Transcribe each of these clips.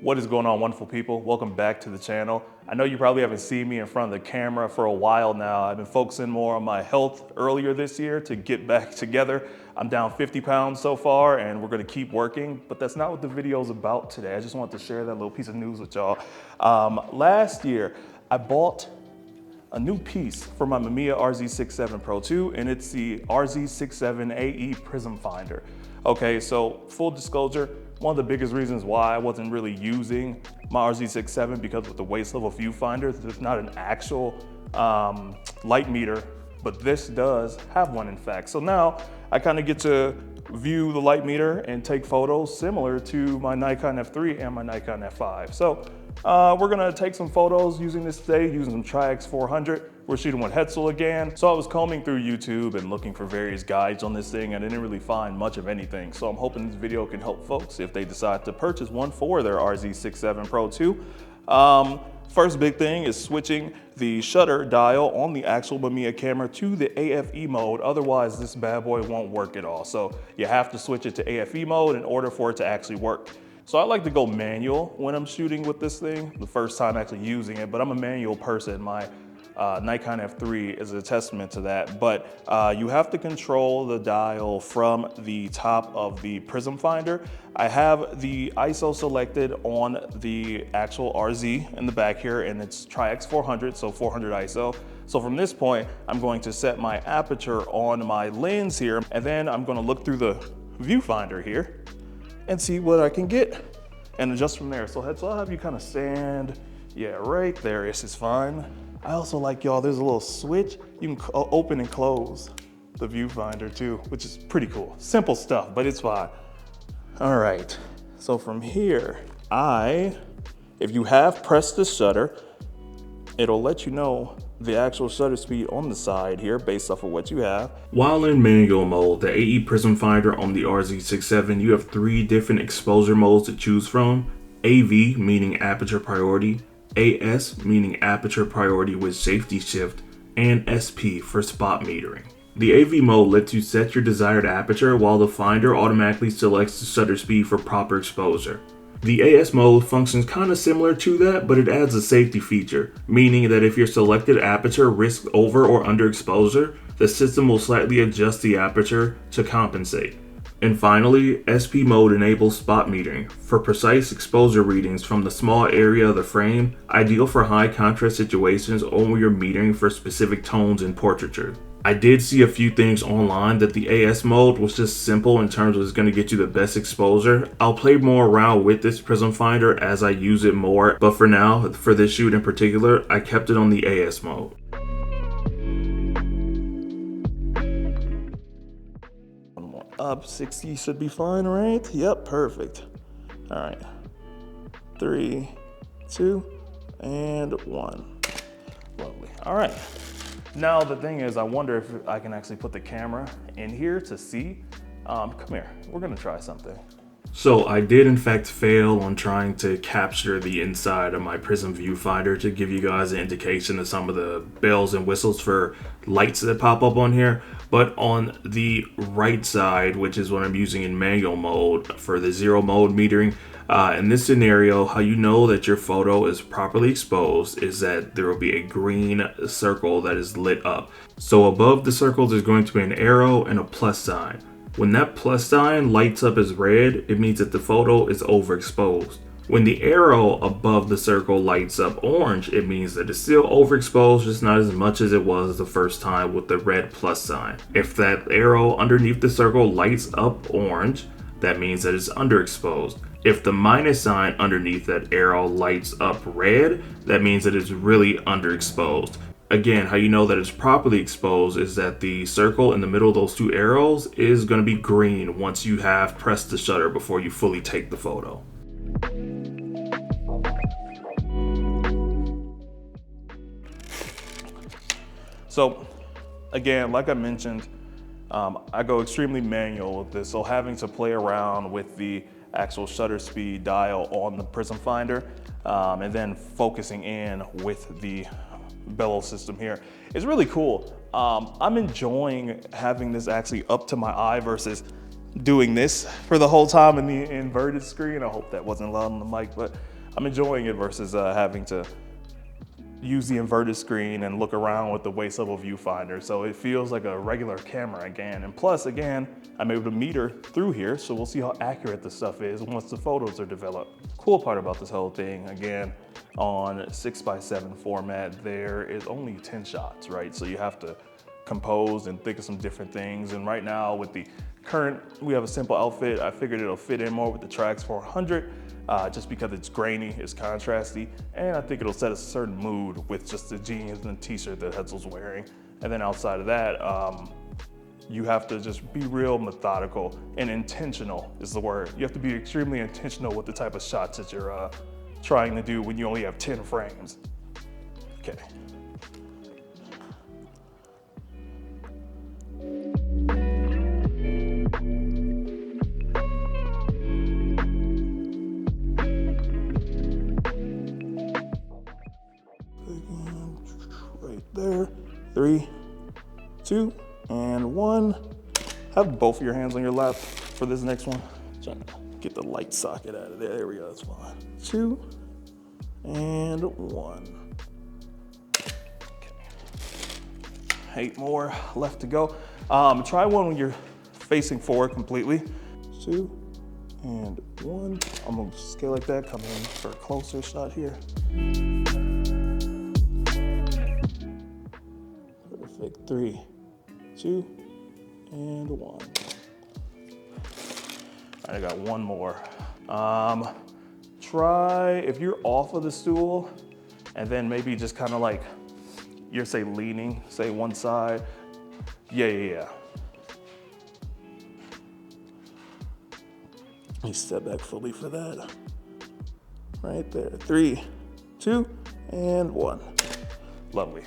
What is going on, wonderful people? Welcome back to the channel. I know you probably haven't seen me in front of the camera for a while now. I've been focusing more on my health earlier this year to get back together. I'm down 50 pounds so far and we're gonna keep working, but that's not what the video is about today. I just wanted to share that little piece of news with y'all. Last year, I bought a new piece for my Mamiya RZ67 Pro 2, and it's the RZ67 AE Prism Finder. Okay, so full disclosure, one of the biggest reasons why I wasn't really using my RZ67 because with the waist level viewfinder, there's not an actual light meter, but this does have one in fact. So now I kind of get to view the light meter and take photos similar to my Nikon F3 and my Nikon F5. So we're gonna take some photos using this today, using some Tri-X 400. We're shooting with Hetzel again. So I was combing through YouTube and looking for various guides on this thing and I didn't really find much of anything. So I'm hoping this video can help folks if they decide to purchase one for their RZ67 Pro 2. First big thing is switching the shutter dial on the actual Mamiya camera to the AFE mode. Otherwise, this bad boy won't work at all. So you have to switch it to AFE mode in order for it to actually work. So I like to go manual when I'm shooting with this thing, the first time actually using it, but I'm a manual person. My Nikon F3 is a testament to that, but you have to control the dial from the top of the Prism Finder. I have the ISO selected on the actual RZ in the back here, and it's Tri-X 400, so 400 ISO. So from this point, I'm going to set my aperture on my lens here, and then I'm gonna look through the viewfinder here and see what I can get and adjust from there. So I'll have you kind of stand, yeah, right there, this is fine. I also like, y'all, there's a little switch. You can open and close the viewfinder too, which is pretty cool. Simple stuff, but it's fine. All right, so from here, if you have pressed the shutter, it'll let you know the actual shutter speed on the side here based off of what you have. While in manual mode, the AE Prism Finder on the RZ67, you have 3 different exposure modes to choose from. AV, meaning aperture priority, AS, meaning aperture priority with safety shift, and SP for spot metering. The AV mode lets you set your desired aperture while the finder automatically selects the shutter speed for proper exposure. The AS mode functions kind of similar to that, but it adds a safety feature, meaning that if your selected aperture risks over or underexposure, the system will slightly adjust the aperture to compensate. And finally, SP mode enables spot metering for precise exposure readings from the small area of the frame, ideal for high contrast situations or when you're metering for specific tones in portraiture. I did see a few things online that the AS mode was just simple in terms of it's going to get you the best exposure. I'll play more around with this Prism Finder as I use it more, but for now, for this shoot in particular, I kept it on the AS mode. Up 60 should be fine, right? Yep, perfect. All right, 3, 2, and 1. Lovely. All right. Now the thing is, I wonder if I can actually put the camera in here to see. Come here, we're gonna try something. So I did in fact fail on trying to capture the inside of my Prism viewfinder to give you guys an indication of some of the bells and whistles for lights that pop up on here. But on the right side, which is what I'm using in manual mode for the 0 mode metering, in this scenario, how you know that your photo is properly exposed is that there will be a green circle that is lit up. So above the circle, there's going to be an arrow and a plus sign. When that plus sign lights up as red, it means that the photo is overexposed. When the arrow above the circle lights up orange, it means that it's still overexposed, just not as much as it was the first time with the red plus sign. If that arrow underneath the circle lights up orange, that means that it's underexposed. If the minus sign underneath that arrow lights up red, that means that it's really underexposed. Again, how you know that it's properly exposed is that the circle in the middle of those 2 arrows is going to be green once you have pressed the shutter before you fully take the photo. So again, like I mentioned, I go extremely manual with this, so having to play around with the actual shutter speed dial on the Prism Finder and then focusing in with the bellow system here is really cool. I'm enjoying having this actually up to my eye versus doing this for the whole time in the inverted screen. I hope that wasn't loud on the mic, but I'm enjoying it versus having to use the inverted screen and look around with the waist level viewfinder. So it feels like a regular camera again. And plus, again, I'm able to meter through here, so we'll see how accurate the stuff is once the photos are developed. Cool part about this whole thing, again, on 6x7 format, there is only 10 shots, right? So you have to compose and think of some different things. And right now with the current, we have a simple outfit. I figured it'll fit in more with the Trax 400. Just because it's grainy, it's contrasty, and I think it'll set a certain mood with just the jeans and the t-shirt that Hetzel's wearing. And then outside of that, you have to just be real methodical and intentional is the word. You have to be extremely intentional with the type of shots that you're trying to do when you only have 10 frames. Okay. Right there, 3, 2, and 1. Have both of your hands on your lap for this next one. Trying to get the light socket out of there. There we go, that's fine. 2, and 1. Okay. 8 more left to go. Try one when you're facing forward completely. 2, and 1. I'm gonna scale like that, come in for a closer shot here. Perfect, 3, 2, and 1. I got one more. Try, if you're off of the stool, and then maybe just kind of like, you're say leaning, say one side. Yeah. Let me step back fully for that. Right there, 3, 2, and 1. Lovely.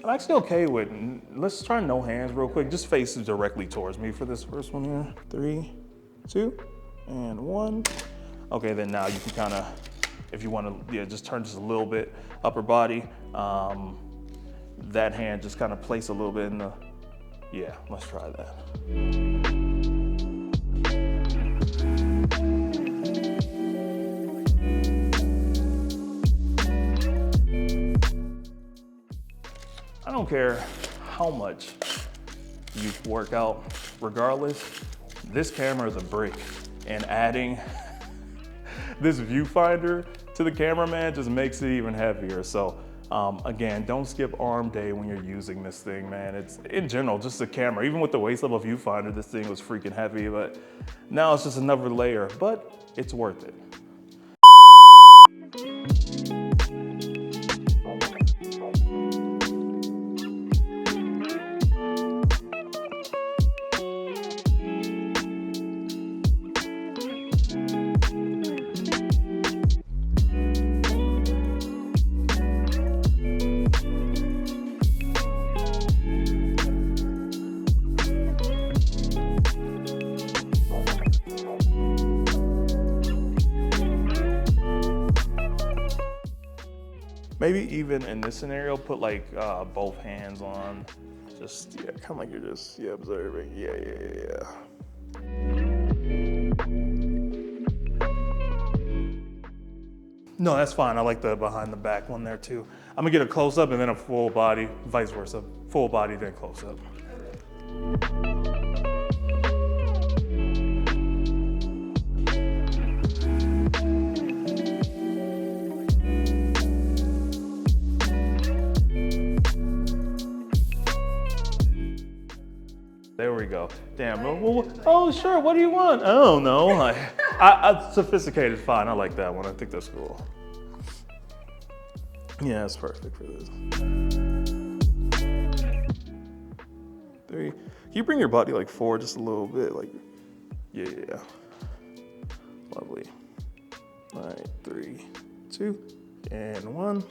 I'm actually okay with, let's try no hands real quick. Just face directly towards me for this first one here. 3, 2, and 1. Okay, then now you can kind of, if you want to, just turn just a little bit upper body. That hand just kind of place a little bit in the, let's try that. I don't care how much you work out, regardless, this camera is a brick, and adding this viewfinder to the cameraman just makes it even heavier. So again, don't skip arm day when you're using this thing, man. It's in general, just the camera, even with the waist level viewfinder, this thing was freaking heavy, but now it's just another layer, but it's worth it. Maybe even in this scenario, put like both hands on. Just, kind of like you're just, observing. Yeah. No, that's fine. I like the behind the back one there too. I'm gonna get a close up and then a full body, vice versa. Full body, then close up. There we go. Damn. Oh, sure. What do you want? I don't know. I sophisticated, fine. I like that one. I think that's cool. Yeah, it's perfect for this. 3. Can you bring your body like forward just a little bit? Like, yeah. Lovely. All right, 3, 2, and 1.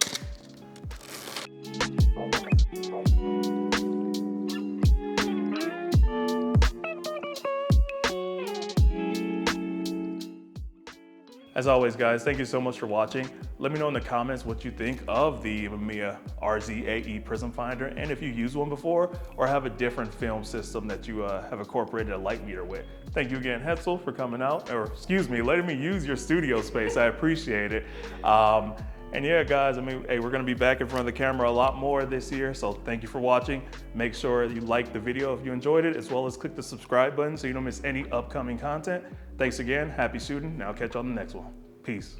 As always, guys, thank you so much for watching. Let me know in the comments what you think of the Mamiya RZ8E Prism Finder, and if you used one before or have a different film system that you have incorporated a light meter with. Thank you again, Hetzel, for coming out, or excuse me, letting me use your studio space. I appreciate it. And yeah, guys, I mean, hey, we're gonna be back in front of the camera a lot more this year, so thank you for watching. Make sure you like the video if you enjoyed it, as well as click the subscribe button so you don't miss any upcoming content. Thanks again, happy shooting. Now I'll catch you on the next one. Peace.